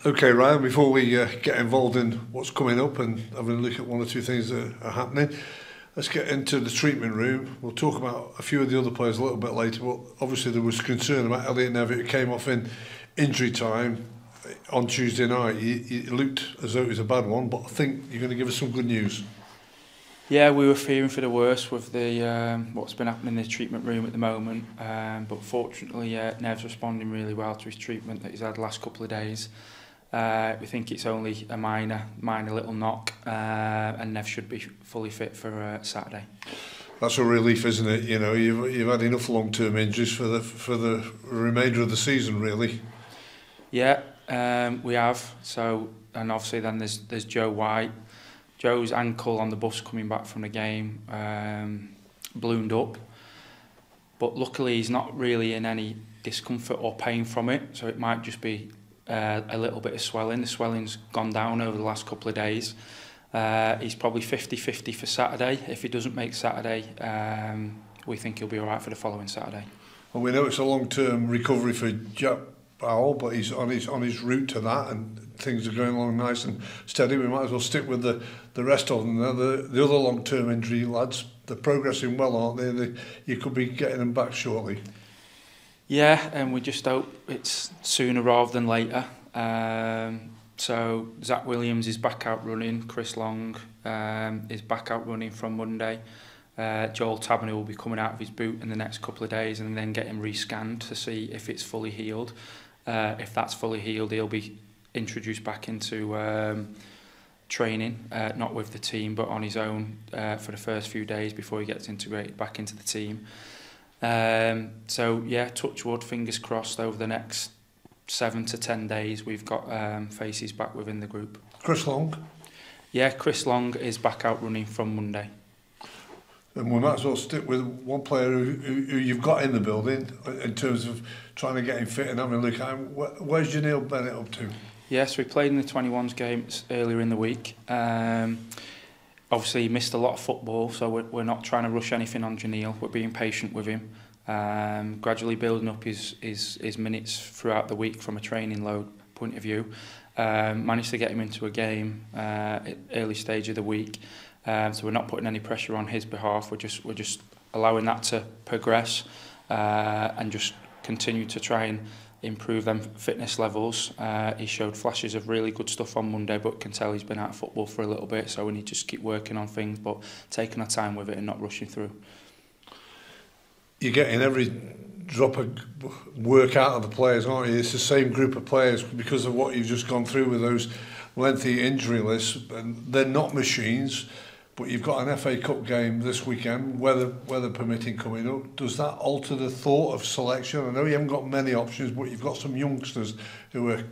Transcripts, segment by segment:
Okay, Ryan, before we get involved in what's coming up and having a look at one or two things that are happening, let's get into the treatment room. We'll talk about a few of the other players a little bit later, but obviously there was concern about Elliot Nevitt, who came off in injury time on Tuesday night. He looked as though it was a bad one, but I think you're going to give us some good news. Yeah, we were fearing for the worst with the what's been happening in the treatment room at the moment, but fortunately Nev's responding really well to his treatment that he's had the last couple of days. We think it's only a minor little knock, and Nev should be fully fit for Saturday. That's a relief, isn't it? You know, you've had enough long-term injuries for the remainder of the season, really. Yeah, we have. So, and obviously then there's Joe White. Joe's ankle on the bus coming back from the game ballooned up, but luckily he's not really in any discomfort or pain from it. So it might just be a little bit of swelling. The swelling's gone down over the last couple of days. He's probably 50-50 for Saturday. If he doesn't make Saturday, we think he'll be all right for the following Saturday. Well, we know it's a long-term recovery for Jack Powell, but he's on his route to that, and things are going along nice and steady. We might as well stick with the rest of them. The other long-term injury lads, they're progressing well, aren't they? You could be getting them back shortly. Yeah, and we just hope it's sooner rather than later. So Zach Williams is back out running. Chris Long is back out running from Monday. Joel Taberner will be coming out of his boot in the next couple of days and then get him rescanned to see if it's fully healed. If that's fully healed, he'll be introduced back into training, not with the team, but on his own for the first few days before he gets integrated back into the team. So yeah, touch wood, fingers crossed, over the next 7 to 10 days we've got faces back within the group. Chris Long? Yeah, Chris Long is back out running from Monday. And we might as well stick with one player who you've got in the building in terms of trying to get him fit and having a look at him. Where's Janelle Bennett up to? Yes, we played in the 21s games earlier in the week. Obviously, he missed a lot of football, so we're not trying to rush anything on Janelle. We're being patient with him, gradually building up his minutes throughout the week from a training load point of view. Managed to get him into a game at early stage of the week, so we're not putting any pressure on his behalf. We're just allowing that to progress and just continue to try and improve them fitness levels. He showed flashes of really good stuff on Monday, but can tell he's been out of football for a little bit, so we need to just keep working on things, but taking our time with it and not rushing through. You're getting every drop of work out of the players, aren't you? It's the same group of players because of what you've just gone through with those lengthy injury lists, and they're not machines. But you've got an FA Cup game this weekend, weather permitting, coming up. Does that alter the thought of selection? I know you haven't got many options, but you've got some youngsters who are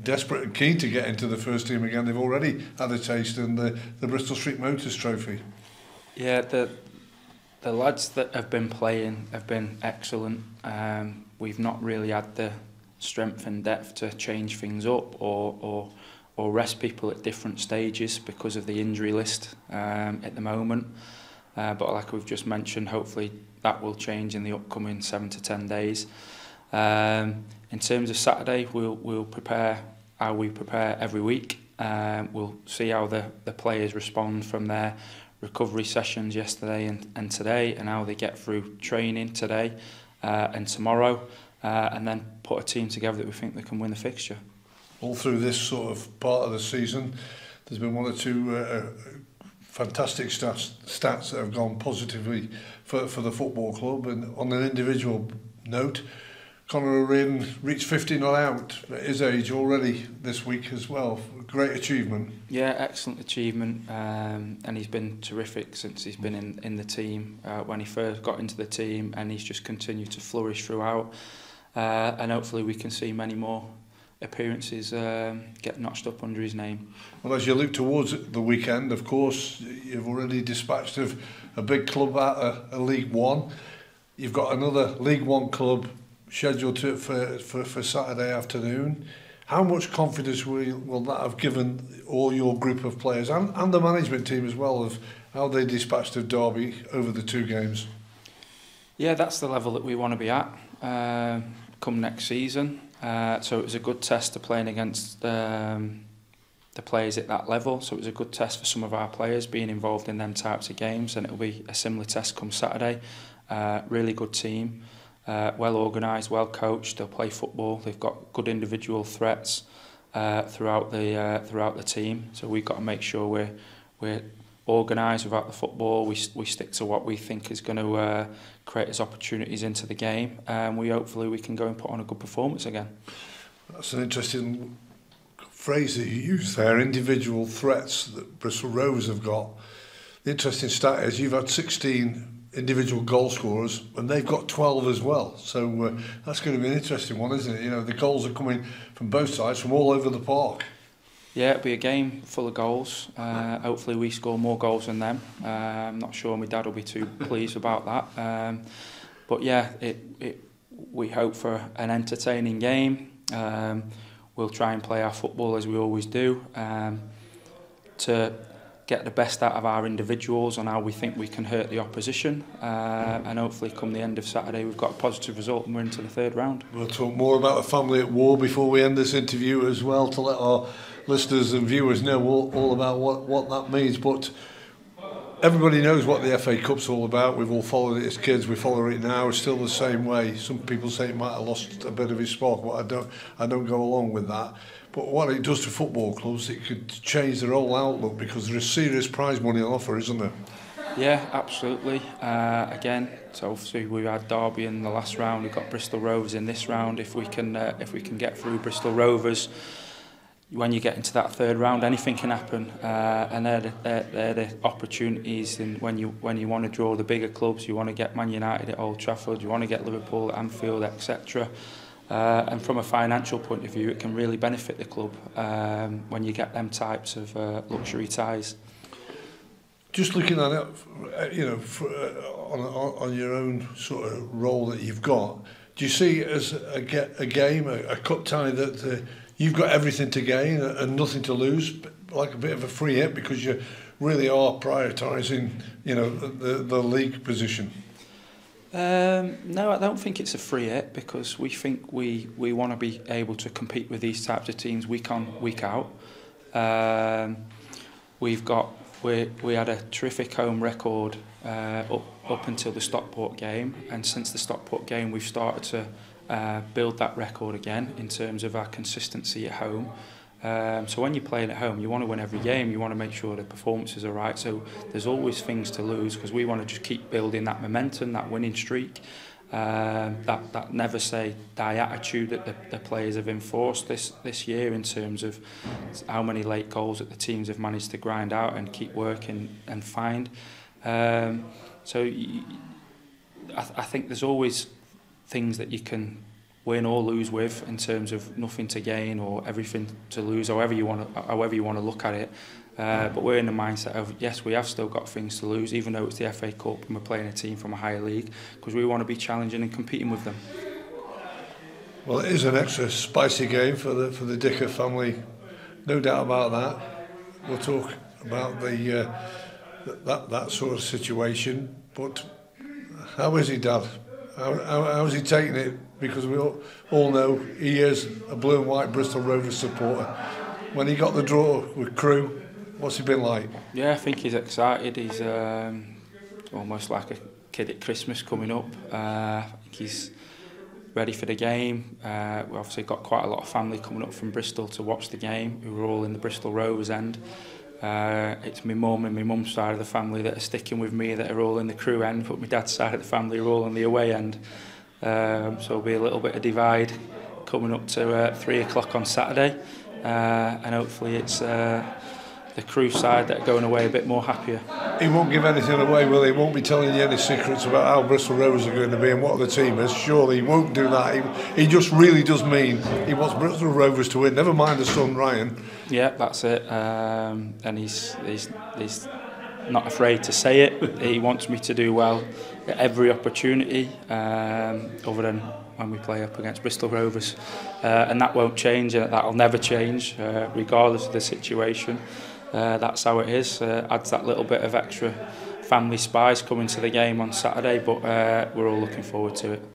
desperate and keen to get into the first team again. They've already had a taste in the Bristol Street Motors Trophy. Yeah, the lads that have been playing have been excellent. We've not really had the strength and depth to change things up or rest people at different stages because of the injury list at the moment. But like we've just mentioned, hopefully that will change in the upcoming 7 to 10 days. In terms of Saturday, we'll prepare how we prepare every week. We'll see how the players respond from their recovery sessions yesterday and today, and how they get through training today and tomorrow, and then put a team together that we think they can win the fixture. All through this sort of part of the season, there's been one or two fantastic stats that have gone positively for the football club. And on an individual note, Conor O'Riordan reached 50 not out at his age already this week as well. Great achievement. Yeah, excellent achievement, and he's been terrific since he's been in the team. When he first got into the team, and he's just continued to flourish throughout. And hopefully we can see many more appearances get notched up under his name. Well, as you look towards the weekend, of course, you've already dispatched of a big club at a League One. You've got another League One club scheduled for Saturday afternoon. How much confidence will that have given all your group of players and the management team as well of how they dispatched of Derby over the two games? Yeah, that's the level that we want to be at come next season. So it was a good test to playing against the players at that level. So it was a good test for some of our players being involved in them types of games, and it'll be a similar test come Saturday. Really good team, well organised, well coached. They'll play football. They've got good individual threats throughout the team. So we've got to make sure we're organised without the football. We stick to what we think is going to create us opportunities into the game, and hopefully we can go and put on a good performance again. That's an interesting phrase that you use there, individual threats that Bristol Rovers have got. The interesting stat is you've had 16 individual goal scorers and they've got 12 as well. So that's going to be an interesting one, isn't it? You know, the goals are coming from both sides, from all over the park. Yeah, it'll be a game full of goals. Hopefully we score more goals than them. I'm not sure my dad will be too pleased about that. But yeah, we hope for an entertaining game. We'll try and play our football as we always do, to get the best out of our individuals and how we think we can hurt the opposition. And hopefully come the end of Saturday we've got a positive result and we're into the third round. We'll talk more about the family at war before we end this interview as well, to let our listeners and viewers know all about what that means. But everybody knows what the FA Cup's all about. We've all followed it as kids. We follow it now. It's still the same way. Some people say it might have lost a bit of its spark, but I don't go along with that. But what it does to football clubs, it could change their whole outlook, because there is serious prize money on offer, isn't there? Yeah, absolutely. Again, so obviously we had Derby in the last round. We've got Bristol Rovers in this round. If we can get through Bristol Rovers, when you get into that third round, anything can happen, and they're the opportunities. And when you want to draw the bigger clubs, you want to get Man United at Old Trafford, you want to get Liverpool at Anfield, etc. And from a financial point of view, it can really benefit the club when you get them types of luxury ties. Just looking at it, you know, on your own sort of role that you've got, do you see it as a game, a cup tie that you've got everything to gain and nothing to lose, like a bit of a free hit, because you really are prioritising, you know, the league position? No, I don't think it's a free hit, because we think we want to be able to compete with these types of teams week on, week out. We had a terrific home record up until the Stockport game, and since the Stockport game we've started to build that record again in terms of our consistency at home. So when you're playing at home, you want to win every game, you want to make sure the performances are right, so there's always things to lose, because we want to just keep building that momentum, that winning streak, that never say die attitude that the players have enforced this year, in terms of how many late goals that the teams have managed to grind out and keep working and find. So I think there's always things that you can win or lose with, in terms of nothing to gain or everything to lose, however you want to look at it. But we're in the mindset of, yes, we have still got things to lose, even though it's the FA Cup and we're playing a team from a higher league, because we want to be challenging and competing with them. Well, it is an extra spicy game for the Dicker family, no doubt about that. We'll talk about that sort of situation. But how is he, Dad? How is he taking it? Because we all know he is a blue and white Bristol Rovers supporter. When he got the draw with Crewe, what's he been like? Yeah, I think he's excited. He's almost like a kid at Christmas coming up. I think he's ready for the game. We obviously got quite a lot of family coming up from Bristol to watch the game, who were all in the Bristol Rovers end. It's my mum and my mum's side of the family that are sticking with me, that are all in the Crewe end, but my dad's side of the family are all on the away end. So there'll be a little bit of divide coming up to 3 o'clock on Saturday, and hopefully it's the Crewe side that are going away a bit more happier. He won't give anything away, will he? He won't be telling you any secrets about how Bristol Rovers are going to be and what the team is. Surely he won't do that. He just really does mean he wants Bristol Rovers to win, never mind the son Ryan. Yeah, that's it. And he's not afraid to say it. He wants me to do well at every opportunity, other than when we play up against Bristol Rovers, and that won't change, and that'll never change, regardless of the situation. That's how it is. Adds that little bit of extra family spice coming to the game on Saturday, but we're all looking forward to it.